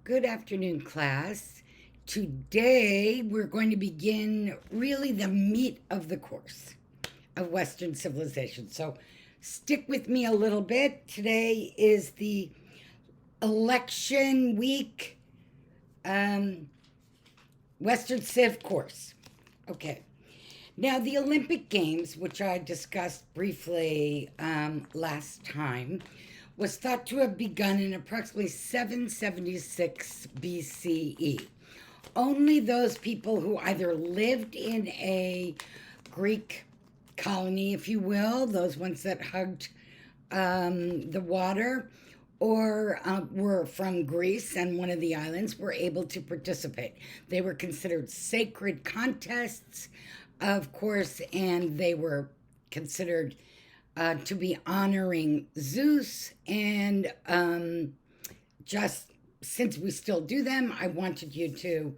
Good afternoon, class. Today we're going to begin really the meat of the course of Western civilization. So stick with me a little bit. Today is the election week um, Western Civ course. Okay. Now, the Olympic Games, which I discussed briefly last time, was thought to have begun in approximately 776 BCE. Only those people who either lived in a Greek colony, if you will, those ones that hugged the water, or were from Greece and one of the islands, were able to participate. They were considered sacred contests, of course, and they were considered to be honoring Zeus. And just since we still do them, I wanted you to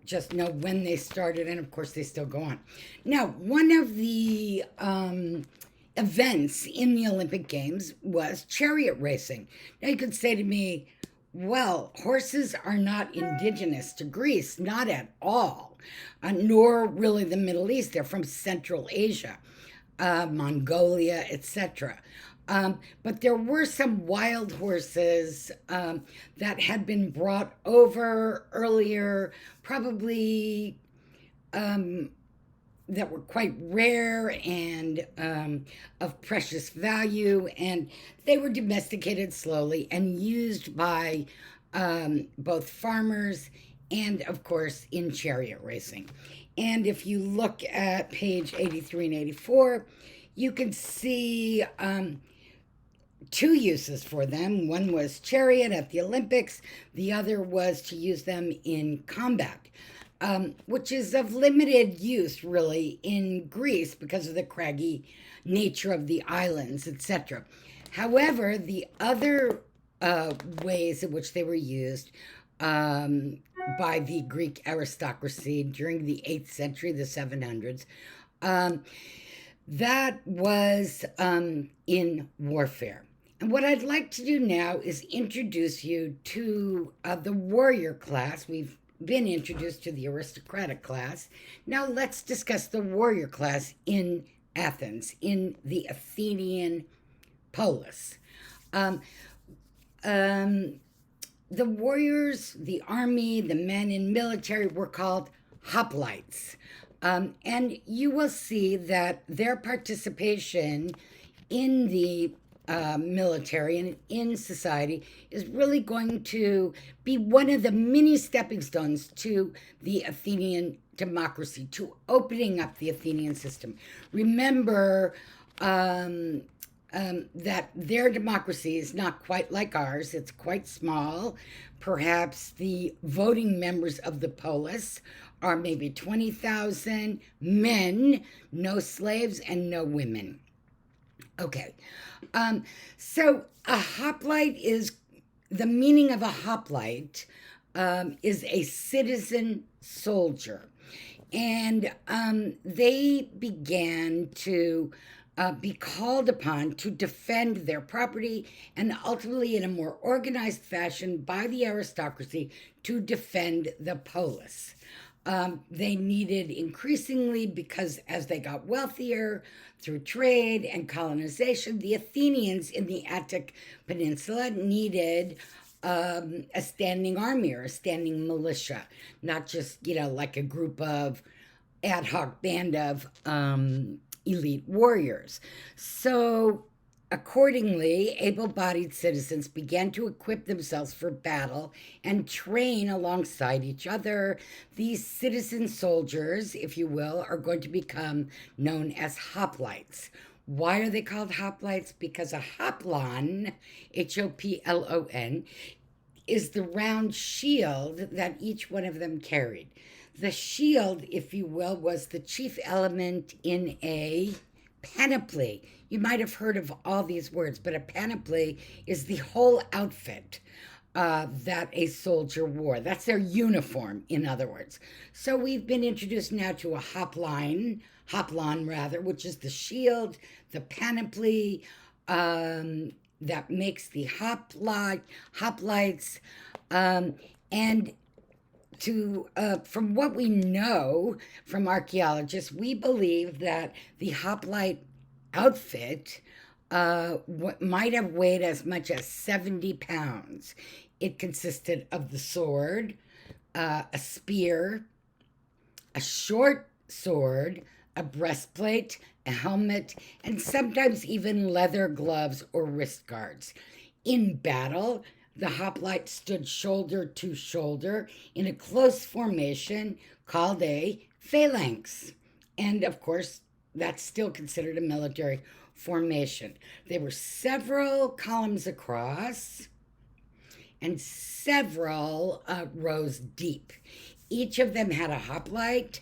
just know when they started, and of course, they still go on. Now, one of the events in the Olympic Games was chariot racing. Now, you could say to me, well, horses are not indigenous to Greece, not at all, nor really the Middle East. They're from Central Asia, Mongolia, etc. But there were some wild horses that had been brought over earlier, probably that were quite rare and of precious value, and they were domesticated slowly and used by both farmers and, of course, in chariot racing. And if you look at page 83 and 84, you can see two uses for them. One was chariot at the Olympics, the other was to use them in combat. Which is of limited use, really, in Greece because of the craggy nature of the islands, etc. However, the other ways in which they were used by the Greek aristocracy during the 8th century, the 700s, that was in warfare. And what I'd like to do now is introduce you to the warrior class. We've been introduced to the aristocratic class. Now let's discuss the warrior class in Athens, in the Athenian polis. The warriors, the army, the men in military were called hoplites. And you will see that their participation in the military and in society is really going to be one of the many stepping stones to the Athenian democracy, to opening up the Athenian system. Remember that their democracy is not quite like ours, it's quite small. Perhaps the voting members of the polis are maybe 20,000 men, no slaves, and no women. Okay. So a hoplite is the meaning of a hoplite is a citizen soldier. And they began to be called upon to defend their property and ultimately, in a more organized fashion, by the aristocracy to defend the polis. They needed increasingly, because as they got wealthier through trade and colonization, the Athenians in the Attic Peninsula needed a standing army or a standing militia, not just, like a group of ad hoc band of elite warriors. So accordingly, able bodied citizens began to equip themselves for battle and train alongside each other. These citizen soldiers, if you will, are going to become known as hoplites. Why are they called hoplites? Because a hoplon, Hoplon, is the round shield that each one of them carried. The shield, if you will, was the chief element in a panoply. You might have heard of all these words, but a panoply is the whole outfit that a soldier wore. That's their uniform, in other words. So we've been introduced now to a hoplon rather, which is the shield, the panoply that makes the hoplites. And from what we know from archaeologists, we believe that the hoplite outfit might have weighed as much as 70 pounds. It consisted of the sword, a spear, a short sword, a breastplate, a helmet, and sometimes even leather gloves or wrist guards. In battle, the hoplite stood shoulder to shoulder in a close formation called a phalanx. And of course, that's still considered a military formation. There were several columns across and several rows deep. Each of them had a hoplite.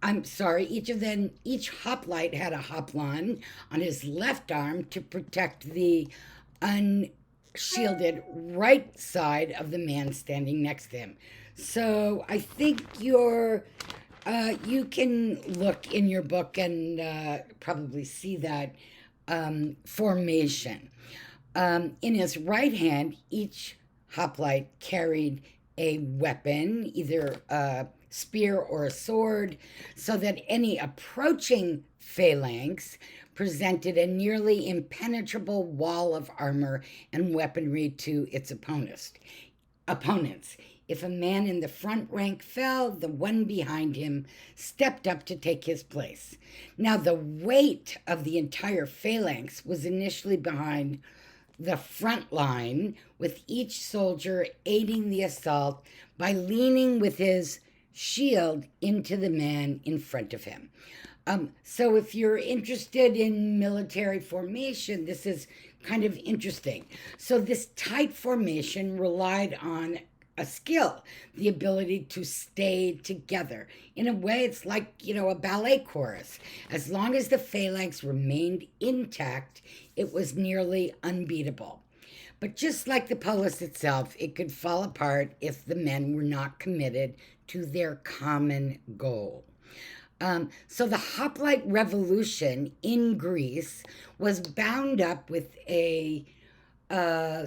Each hoplite had a hoplon on his left arm to protect the unshielded right side of the man standing next to him. So I think you can look in your book and probably see that formation. In his right hand, each hoplite carried a weapon, either a spear or a sword, so that any approaching phalanx presented a nearly impenetrable wall of armor and weaponry to its opponents. If a man in the front rank fell, the one behind him stepped up to take his place. Now, the weight of the entire phalanx was initially behind the front line, with each soldier aiding the assault by leaning with his shield into the man in front of him. So if you're interested in military formation, this is kind of interesting. So this tight formation relied on a skill, the ability to stay together. In a way, it's like, a ballet chorus. As long as the phalanx remained intact, it was nearly unbeatable. But just like the polis itself, it could fall apart if the men were not committed to their common goal. So the hoplite revolution in Greece was bound up with a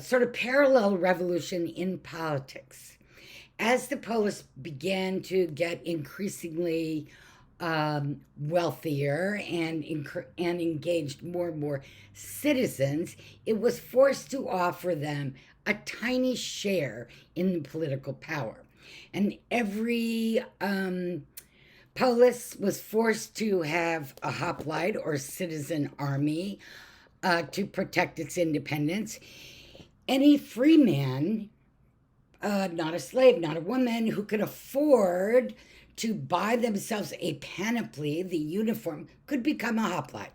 sort of parallel revolution in politics. As the polis began to get increasingly wealthier and engaged more and more citizens, it was forced to offer them a tiny share in the political power. And every polis was forced to have a hoplite or citizen army to protect its independence. Any free man, not a slave, not a woman, who could afford to buy themselves a panoply, the uniform, could become a hoplite.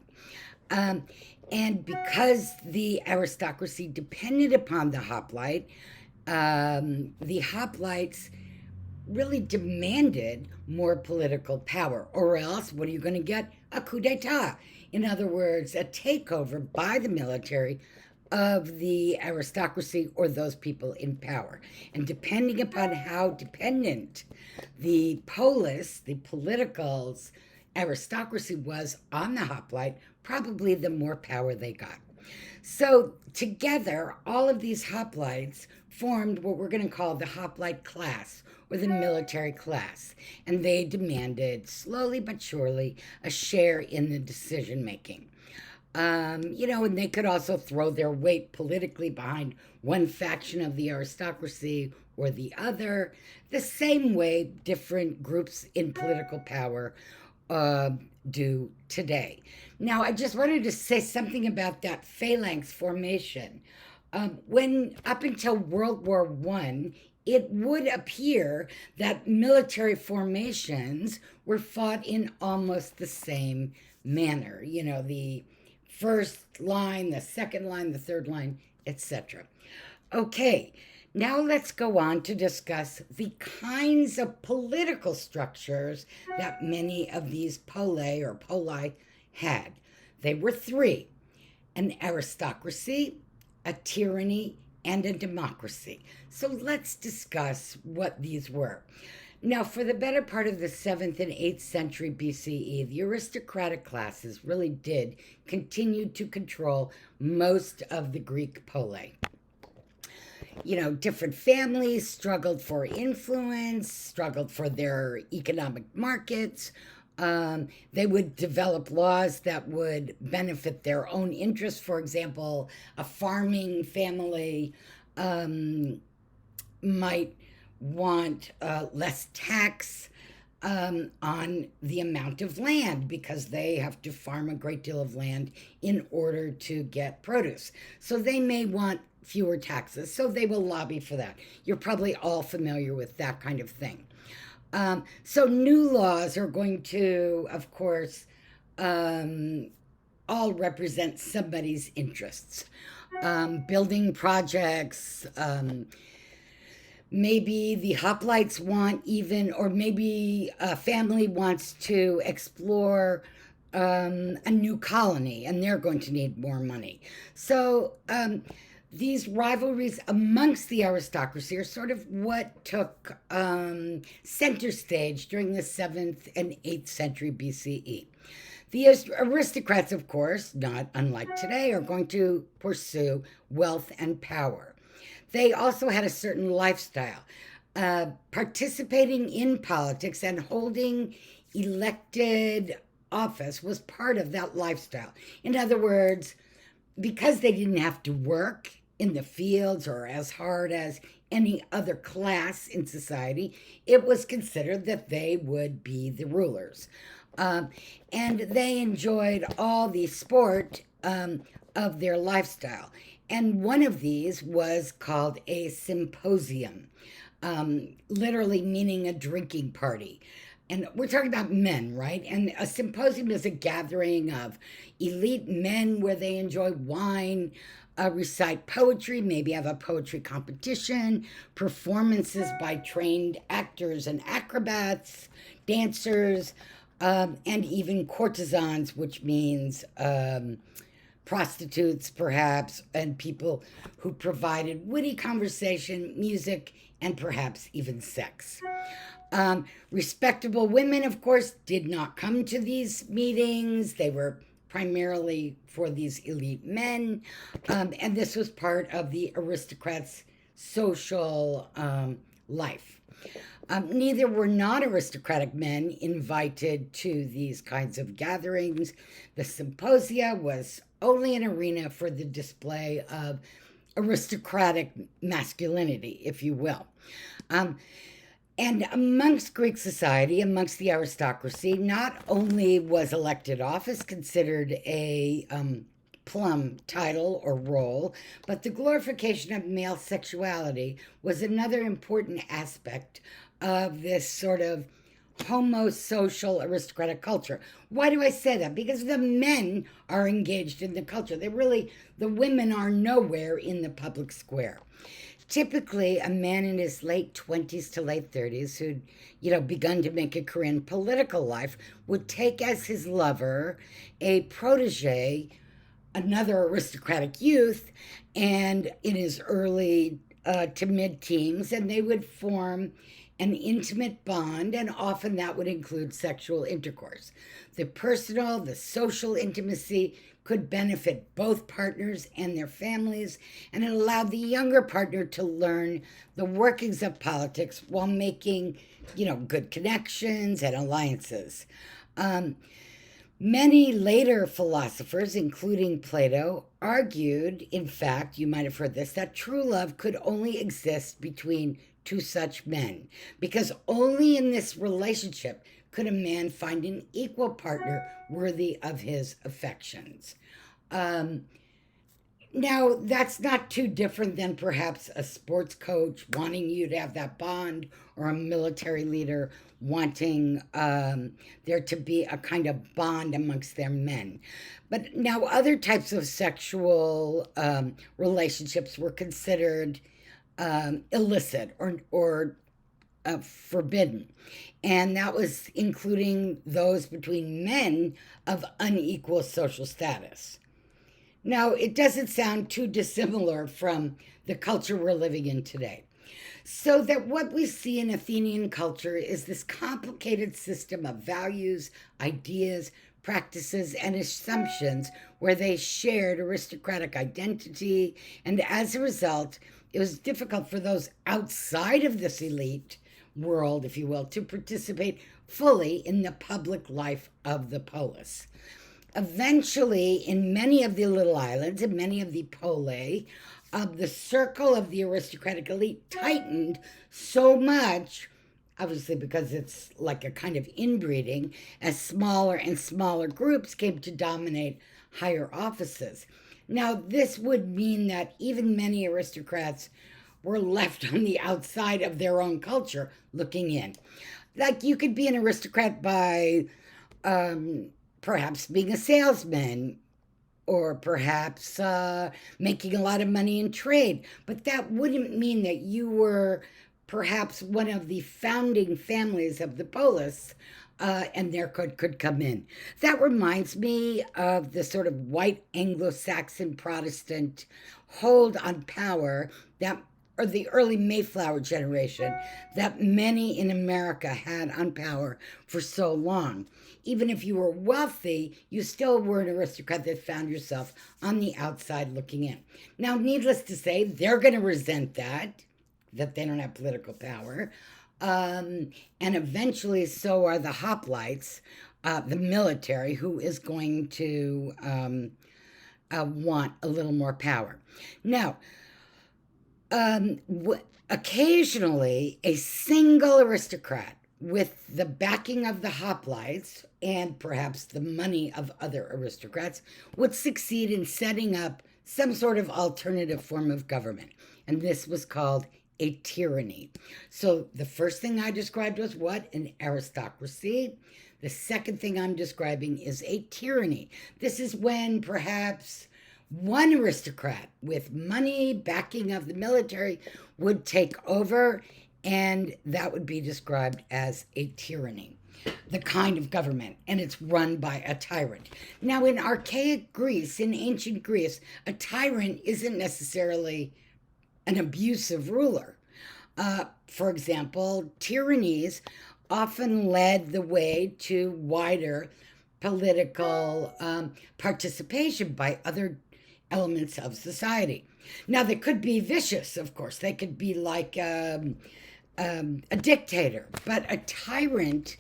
And because the aristocracy depended upon the hoplites really demanded more political power, or else what are you going to get? A coup d'etat. In other words, a takeover by the military of the aristocracy or those people in power. And depending upon how dependent the polis, the politicals, aristocracy was on the hoplite, probably the more power they got. So together, all of these hoplites formed what we're going to call the hoplite class, or the military class, and they demanded, slowly but surely, a share in the decision making. And they could also throw their weight politically behind one faction of the aristocracy or the other, the same way different groups in political power do today. Now, I just wanted to say something about that phalanx formation. When up until World War I, it would appear that military formations were fought in almost the same manner. The first line, the second line, the third line, etc. Okay, now let's go on to discuss the kinds of political structures that many of these poli had. They were three: an aristocracy, a tyranny, and a democracy. So let's discuss what these were. Now, for the better part of the 7th and 8th century BCE, the aristocratic classes really did continue to control most of the Greek poli. different families struggled for influence, struggled for their economic markets. They would develop laws that would benefit their own interests. For example, a farming family might want less tax on the amount of land because they have to farm a great deal of land in order to get produce. So they may want fewer taxes, so they will lobby for that. You're probably all familiar with that kind of thing. So new laws are going to, of course, all represent somebody's interests. Building projects, maybe the hoplites want even, or maybe a family wants to explore a new colony and they're going to need more money. So these rivalries amongst the aristocracy are sort of what took center stage during the 7th and 8th century BCE. The aristocrats, of course, not unlike today, are going to pursue wealth and power. They also had a certain lifestyle. Participating in politics and holding elected office was part of that lifestyle. In other words, because they didn't have to work in the fields or as hard as any other class in society, it was considered that they would be the rulers. And they enjoyed all the sport of their lifestyle. And one of these was called a symposium, literally meaning a drinking party. And we're talking about men, right? And a symposium is a gathering of elite men where they enjoy wine, recite poetry, maybe have a poetry competition, performances by trained actors and acrobats, dancers, and even courtesans, which means prostitutes, perhaps, and people who provided witty conversation, music, and perhaps even sex. Respectable women, of course, did not come to these meetings. They were primarily for these elite men, and this was part of the aristocrats' social life. Neither were not aristocratic men invited to these kinds of gatherings. The symposia was only an arena for the display of aristocratic masculinity, if you will. And amongst Greek society, amongst the aristocracy, not only was elected office considered a plum title or role, but the glorification of male sexuality was another important aspect of this sort of homosocial aristocratic culture. Why do I say that? Because the men are engaged in the culture. The women are nowhere in the public square. Typically, a man in his late 20s to late 30s who'd, begun to make a career in political life would take as his lover a protege, another aristocratic youth, and in his early to mid-teens, and they would form an intimate bond, and often that would include sexual intercourse. The personal, the social intimacy could benefit both partners and their families, and it allowed the younger partner to learn the workings of politics while making, good connections and alliances. Many later philosophers, including Plato, argued, in fact, you might have heard this, that true love could only exist between two such men, because only in this relationship could a man find an equal partner worthy of his affections. Now, that's not too different than perhaps a sports coach wanting you to have that bond, or a military leader wanting there to be a kind of bond amongst their men. But now other types of sexual relationships were considered illicit or forbidden. And that was including those between men of unequal social status. Now, it doesn't sound too dissimilar from the culture we're living in today. So that what we see in Athenian culture is this complicated system of values, ideas, practices, and assumptions where they shared aristocratic identity, and as a result, it was difficult for those outside of this elite world, if you will, to participate fully in the public life of the polis. Eventually, in many of the little islands, in many of the pole, the circle of the aristocratic elite tightened so much, obviously because it's like a kind of inbreeding, as smaller and smaller groups came to dominate higher offices. Now, this would mean that even many aristocrats were left on the outside of their own culture looking in. Like you could be an aristocrat by perhaps being a salesman or perhaps making a lot of money in trade. But that wouldn't mean that you were perhaps one of the founding families of the polis, and there could come in. That reminds me of the sort of white Anglo-Saxon Protestant hold on power that, or the early Mayflower generation, that many in America had on power for so long. Even if you were wealthy, you still were an aristocrat that found yourself on the outside looking in. Now, needless to say, they're going to resent that they don't have political power. And eventually, so are the hoplites, the military, who is going to want a little more power. Now, occasionally, a single aristocrat with the backing of the hoplites and perhaps the money of other aristocrats would succeed in setting up some sort of alternative form of government. And this was called a tyranny. So the first thing I described was what? An aristocracy. The second thing I'm describing is a tyranny. This is when perhaps one aristocrat with money, backing of the military, would take over, and that would be described as a tyranny, the kind of government, and it's run by a tyrant. Now, in archaic Greece, in ancient Greece, a tyrant isn't necessarily an abusive ruler. For example, tyrannies often led the way to wider political participation by other elements of society. Now, they could be vicious, of course. They could be like a dictator, but a tyrant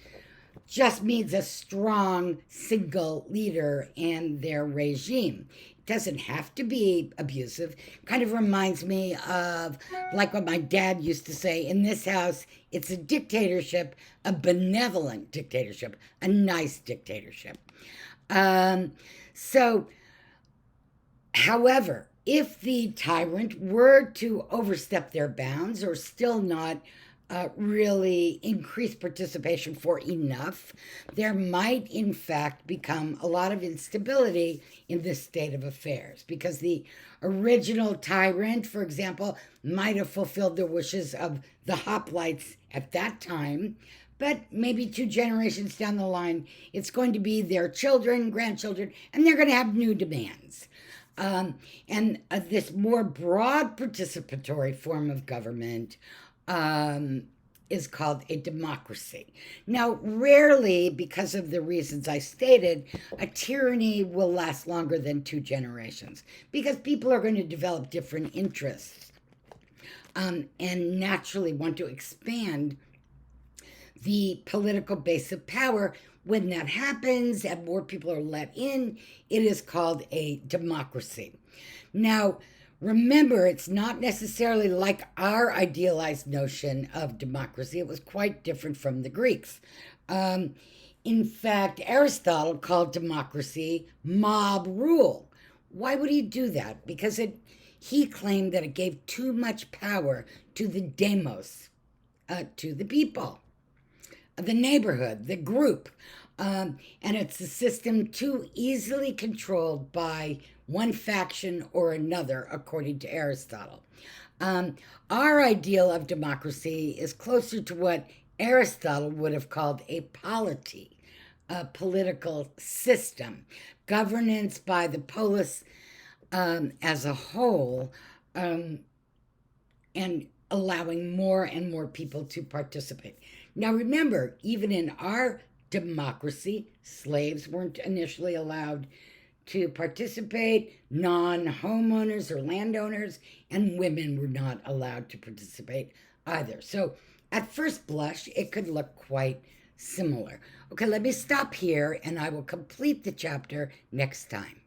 just means a strong single leader and their regime. It doesn't have to be abusive. Kind of reminds me of like what my dad used to say, in this house, it's a dictatorship, a benevolent dictatorship, a nice dictatorship. However, if the tyrant were to overstep their bounds or still not really increase participation for enough, there might in fact become a lot of instability in this state of affairs, because the original tyrant, for example, might have fulfilled the wishes of the hoplites at that time, but maybe 2 generations down the line, it's going to be their children, grandchildren, and they're going to have new demands. And this more broad participatory form of government is called a democracy. Now, rarely, because of the reasons I stated, a tyranny will last longer than 2 generations, because people are going to develop different interests and naturally want to expand the political base of power. When that happens and more people are let in, it is called a democracy. Now, remember, it's not necessarily like our idealized notion of democracy. It was quite different from the Greeks. In fact, Aristotle called democracy mob rule. Why would he do that? Because he claimed that it gave too much power to the demos, to the people, the neighborhood, the group. And it's a system too easily controlled by one faction or another, according to Aristotle. Our ideal of democracy is closer to what Aristotle would have called a polity, a political system, governance by the polis as a whole, and allowing more and more people to participate. Now remember, even in our democracy, slaves weren't initially allowed to participate, non-homeowners or landowners, and women were not allowed to participate either. So at first blush, it could look quite similar. Okay, let me stop here and I will complete the chapter next time.